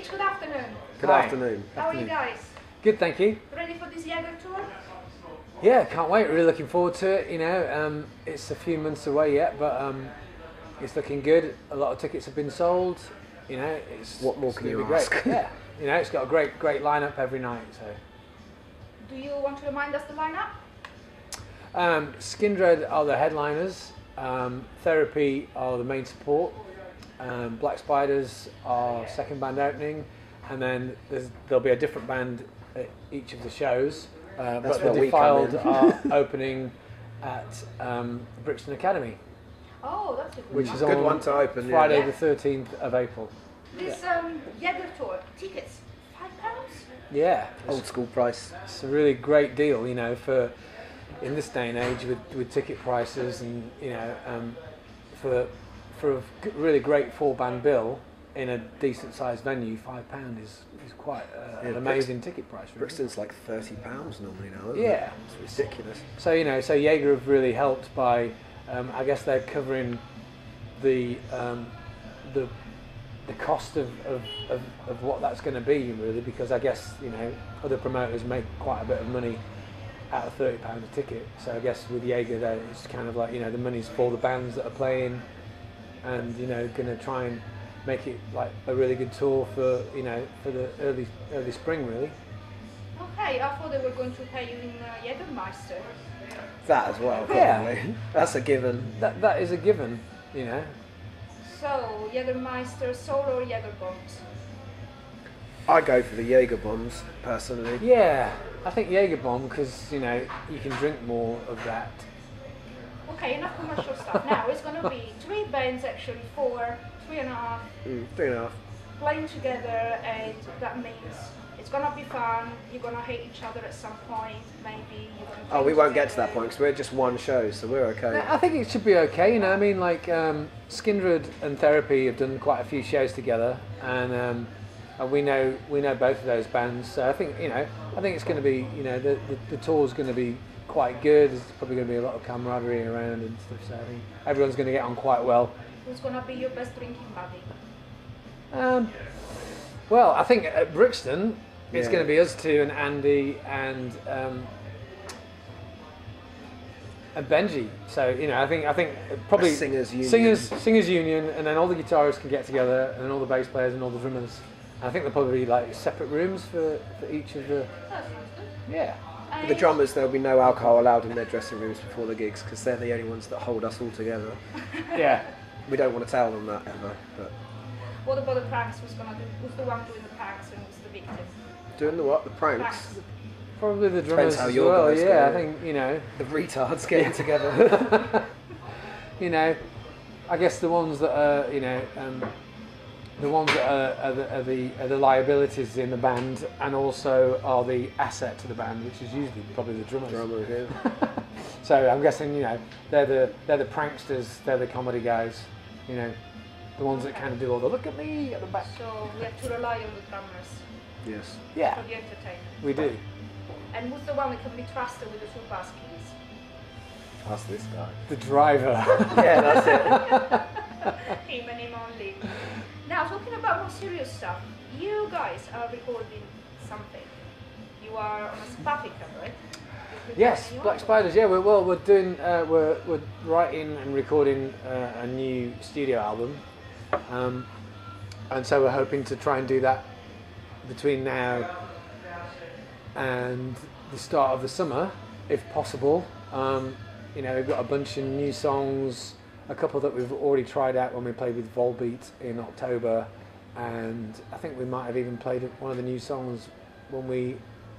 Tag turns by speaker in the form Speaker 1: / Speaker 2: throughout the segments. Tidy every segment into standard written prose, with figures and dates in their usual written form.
Speaker 1: Rich, good afternoon.
Speaker 2: Good afternoon.
Speaker 1: How are you guys?
Speaker 3: Good, thank you.
Speaker 1: Ready for this Jager tour?
Speaker 3: Yeah, can't wait. Really looking forward to it. You know, it's a few months away yet, but it's looking good. A lot of tickets have been sold. You know,
Speaker 2: what more can you
Speaker 3: great.
Speaker 2: ask?
Speaker 3: Yeah, you know, it's got a great lineup every night. So,
Speaker 1: do you want to remind us the lineup?
Speaker 3: Skindred are the headliners. Therapy are the main support. Black Spiders are second band opening, and then there'll be a different band at each of the shows. But the Defiled are opening at Brixton Academy.
Speaker 1: Oh, that's a good
Speaker 3: which
Speaker 1: one.
Speaker 3: is
Speaker 2: Good
Speaker 3: on
Speaker 2: one to open.
Speaker 3: Friday
Speaker 1: Yeah.
Speaker 3: the 13th of April.
Speaker 1: This Jager tour, tickets, £5?
Speaker 3: Yeah,
Speaker 2: Old school price.
Speaker 3: it's a really great deal, you know, for in this day and age with ticket prices, and you know, for a really great full band bill in a decent sized venue, £5 is quite an amazing ticket price. Really.
Speaker 2: Brixton's like £30 normally now, isn't
Speaker 3: Yeah,
Speaker 2: it? It's ridiculous.
Speaker 3: So you know, so Jager have really helped by, I guess they're covering the cost of what that's going to be really, because I guess, you know, other promoters make quite a bit of money out of £30 a ticket. So I guess with Jager, there it's kind of like, you know, the money's for the bands that are playing, and you know, going to try and make it like a really good tour for, you know, for the early spring really.
Speaker 1: Okay, I thought they were going to pay you in Jägermeister.
Speaker 2: That as well, probably.
Speaker 3: Yeah.
Speaker 2: That's a given.
Speaker 3: That is a given, you know.
Speaker 1: So, Jägermeister solo or Jager bombs?
Speaker 2: I go for the Jager bombs personally.
Speaker 3: Yeah, I think Jager bomb, because you know, you can drink more of that.
Speaker 1: Okay, enough commercial stuff. Now it's going to be 3 bands, actually 4, 3.5,
Speaker 2: 3.5.
Speaker 1: playing together, and that means it's going to be fun. You're going to hate each other at some point, maybe. You're gonna
Speaker 2: Oh, we
Speaker 1: drink
Speaker 2: won't get to that
Speaker 1: together.
Speaker 2: point because we're just one show, so we're okay.
Speaker 3: I think it should be okay, you know. I mean, like Skindred and Therapy have done quite a few shows together, and we know both of those bands. So I think, you know, I think it's going to be, you know, the tour's going to be quite good. There's probably going to be a lot of camaraderie around and stuff. So I think everyone's going to get on quite well.
Speaker 1: Who's going to be your best drinking buddy?
Speaker 3: Well, I think at Brixton it's
Speaker 2: Yeah.
Speaker 3: going to be us two and Andy and Benji. So you know, I think probably
Speaker 2: A singers union.
Speaker 3: and then all the guitarists can get together, and then all the bass players and all the drummers. I think there'll probably be like separate rooms for each of the.
Speaker 1: That sounds good.
Speaker 3: Yeah.
Speaker 2: For the drummers, there'll be no alcohol allowed in their dressing rooms before the gigs because they're the only ones that hold us all together.
Speaker 3: Yeah.
Speaker 2: We don't want to tell them that ever, but
Speaker 1: What about the pranks? Who's the one doing the pranks and who's the victim?
Speaker 2: doing the what? The pranks?
Speaker 1: Pranks.
Speaker 3: Probably the drummers
Speaker 2: how
Speaker 3: as
Speaker 2: your
Speaker 3: well.
Speaker 2: guys
Speaker 3: Yeah,
Speaker 2: go.
Speaker 3: I think, you know.
Speaker 2: The retards getting together.
Speaker 3: You know, I guess the ones that are, you know, the ones that are the liabilities in the band, and also are the asset to the band, which is usually probably the drummers.
Speaker 2: Drummer, yeah.
Speaker 3: So I'm guessing, you know, they're the pranksters, they're the comedy guys, you know, the ones that kind of do all the look at me at the back.
Speaker 1: So we have to rely on the drummers
Speaker 2: Yes.
Speaker 3: Yeah,
Speaker 1: for the entertainment.
Speaker 3: we do.
Speaker 1: And who's the one that can be trusted with the 2 bass keys?
Speaker 2: That's this guy.
Speaker 3: The driver.
Speaker 2: Yeah, that's it.
Speaker 1: Him and him only. Now, talking about more serious stuff, you guys are recording something. You are on a Spiby cover, right?
Speaker 3: Yes, Black Spiders. Yeah, we're doing we're writing and recording a new studio album, and so we're hoping to try and do that between now and the start of the summer, if possible. You know, we've got a bunch of new songs, a couple that we've already tried out when we played with Volbeat in October, and I think we might have even played one of the new songs when we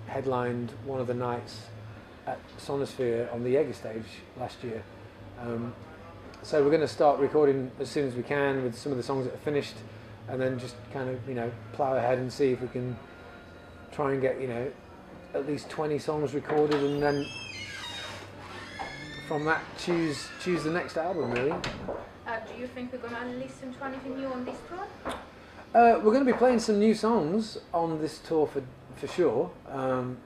Speaker 3: headlined one of the nights at Sonosphere on the Jager stage last year. So we're going to start recording as soon as we can with some of the songs that are finished, and then just kind of, you know, plough ahead and see if we can try and get, you know, at least 20 songs recorded, and then from that choose the next album really.
Speaker 1: Do you think we're going to listen to anything new on this tour?
Speaker 3: We're going to be playing some new songs on this tour for sure,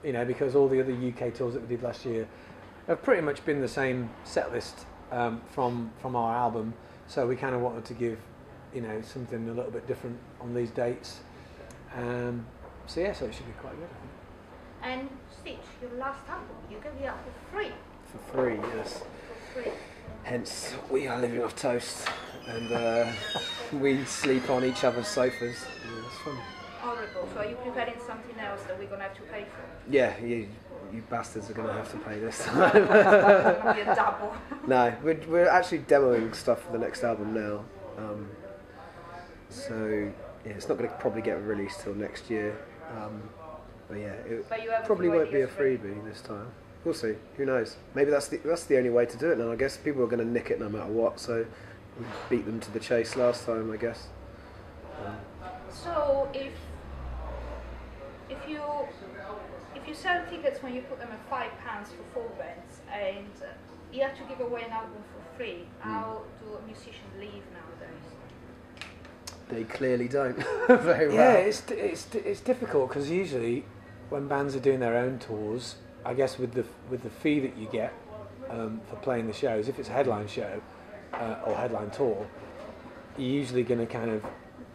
Speaker 3: you know, because all the other UK tours that we did last year have pretty much been the same set list from our album, so we kind of wanted to give, you know, something a little bit different on these dates. So yeah, so it should be quite good, I think.
Speaker 1: And Stitch, your last album, you gave it out for free.
Speaker 2: For free, yes.
Speaker 1: For free.
Speaker 2: Hence, we are living off toast, and we sleep on each other's sofas. Yeah, it's fun.
Speaker 1: Horrible. So are you preparing something else that we're gonna have to pay for?
Speaker 2: Yeah, you bastards are going to have to pay this time.
Speaker 1: It's gonna be a double.
Speaker 2: No, we're actually demoing stuff for the next album now. So yeah, it's not going to probably get released till next year. But yeah, it
Speaker 1: But you have a
Speaker 2: probably
Speaker 1: few
Speaker 2: won't be a
Speaker 1: ideas ready.
Speaker 2: freebie this time. We'll see. Who knows? Maybe that's the only way to do it now. I guess people are going to nick it no matter what. So we beat them to the chase last time, I guess.
Speaker 1: So if you sell tickets when you put them at £5 for 4 bands, and you have to give away an album for free, how do a musician live nowadays?
Speaker 2: They clearly don't very well.
Speaker 3: Yeah, it's difficult because usually when bands are doing their own tours, I guess with the fee that you get for playing the shows, if it's a headline show or headline tour, you're usually going to kind of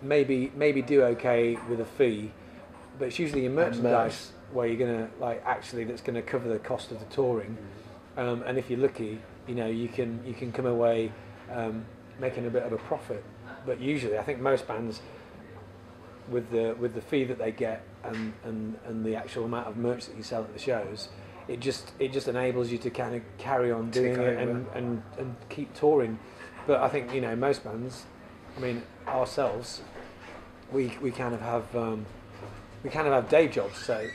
Speaker 3: maybe do okay with a fee, but it's usually your merchandise where you're going to that's going to cover the cost of the touring, and if you're lucky, you can come away making a bit of a profit. But usually, I think most bands, with the fee that they get and the actual amount of merch that you sell at the shows, it just enables you to kind of carry on doing it and keep touring. But I think most bands, I mean ourselves, we kind of have day jobs, so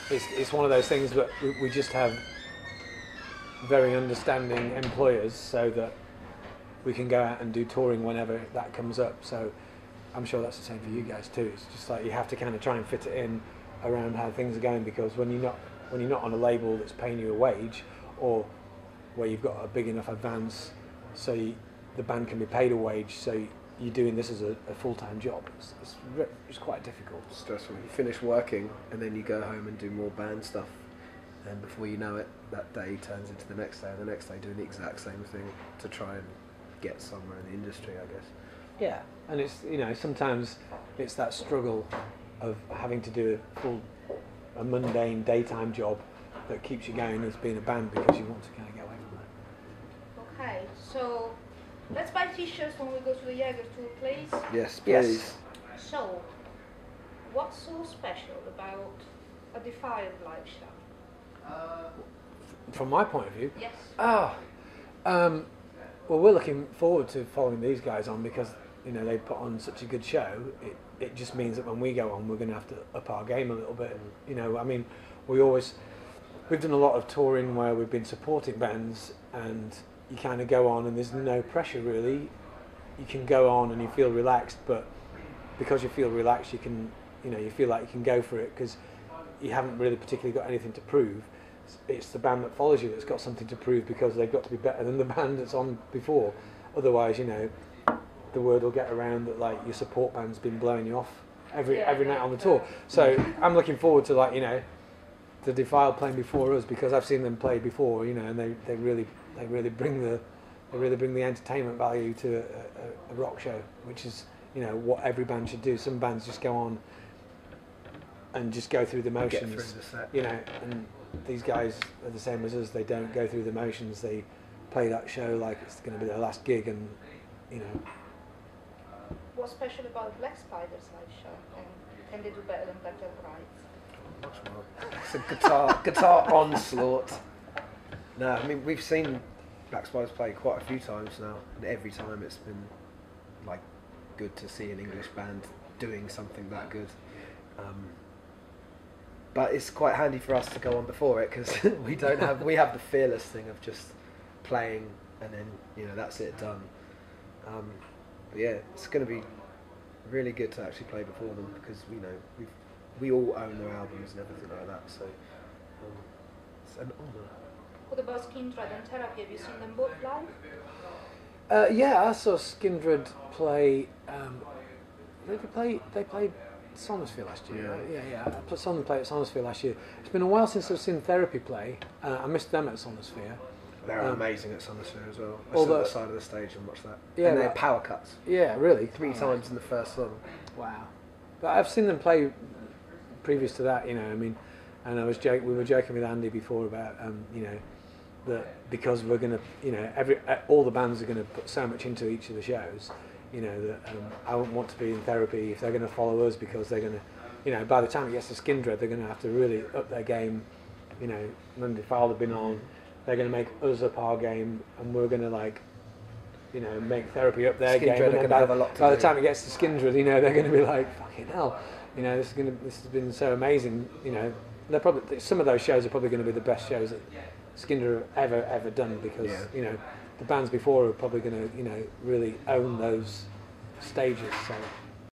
Speaker 3: it's one of those things that we just have very understanding employers, so that we can go out and do touring whenever that comes up. So I'm sure that's the same for you guys too. It's just like you have to kind of try and fit it in around how things are going, because when you're not on a label that's paying you a wage, or where you've got a big enough advance so the band can be paid a wage, so you're doing this as a full-time job. It's quite difficult.
Speaker 2: Stressful. You finish working and then you go home and do more band stuff, and before you know it, that day turns into the next day, and the next day doing the exact same thing to try and get somewhere in the industry, I guess.
Speaker 3: Yeah, and it's sometimes it's that struggle of having to do a mundane daytime job that keeps you going as being a band, because you want to kind of get away from that.
Speaker 1: Okay, so let's buy t-shirts when we go to the Jager tour, please.
Speaker 2: Yes, please.
Speaker 3: Yes.
Speaker 1: So, what's so special about a Defiled live show?
Speaker 3: From my point of view,
Speaker 1: Yes.
Speaker 3: well, we're looking forward to following these guys on, because they put on such a good show. It just means that when we go on, we're going to have to up our game a little bit. I mean, we've done a lot of touring where we've been supporting bands, and you kind of go on and there's no pressure really. You can go on and you feel relaxed, but because you feel relaxed, you can, you feel like you can go for it because you haven't really particularly got anything to prove. It's the band that follows you that's got something to prove, because they've got to be better than the band that's on before. Otherwise, the word will get around that your support band's been blowing you off every night on the tour. So I'm looking forward to to Defiled playing before us, because I've seen them play before, and they really bring the entertainment value to a rock show, which is what every band should do. Some bands just go on and just go through the motions,
Speaker 2: Get through the set.
Speaker 3: and these guys are the same as us. They don't go through the motions. They play that show like it's going to be their last gig, and
Speaker 1: What's special about Black Spiders live show? And can they do better than Black Brides?
Speaker 2: Much more. It's a guitar onslaught. No, I mean, we've seen Black Spiders play quite a few times now, and every time it's been good to see an English band doing something that good. But it's quite handy for us to go on before it, because we have the fearless thing of just playing and then that's it, done. But yeah, it's going to be really good to actually play before them, because we all own their albums and everything like that, so it's an honour.
Speaker 1: What about Skindred and Therapy? Have you seen them both live?
Speaker 3: Yeah, I saw Skindred play. They played Sonosphere last year.
Speaker 2: Yeah.
Speaker 3: Right? Yeah. I saw them play at Sonosphere last year. It's been a while since I've seen Therapy play. I missed them at Sonosphere.
Speaker 2: They're amazing at Sonosphere as well. I
Speaker 3: although-
Speaker 2: stood at the side of the stage and watched that.
Speaker 3: Yeah,
Speaker 2: and they're
Speaker 3: right.
Speaker 2: power cuts.
Speaker 3: Yeah, really.
Speaker 2: 3 times in the first song.
Speaker 3: Wow. But I've seen them play previous to that, you know. I mean, and we were joking with Andy before about, you know, that because we're going to, you know, all the bands are going to put so much into each of the shows, you know, that I wouldn't want to be in therapy if they're going to follow us, because they're going to, you know, by the time it gets to Skindred, they're going to have to really up their game. You know, when Defiled have been on, they're going to make us up our game, and we're going to, like, you know, make therapy up their game. And then by the time it gets to Skindred, you know, they're going to be like, fucking hell, you know, this has been so amazing. You know, they're probably, some of those shows are probably going to be the best shows that Skindred have ever done, because you know, the bands before are probably going to, you know, really own those stages. So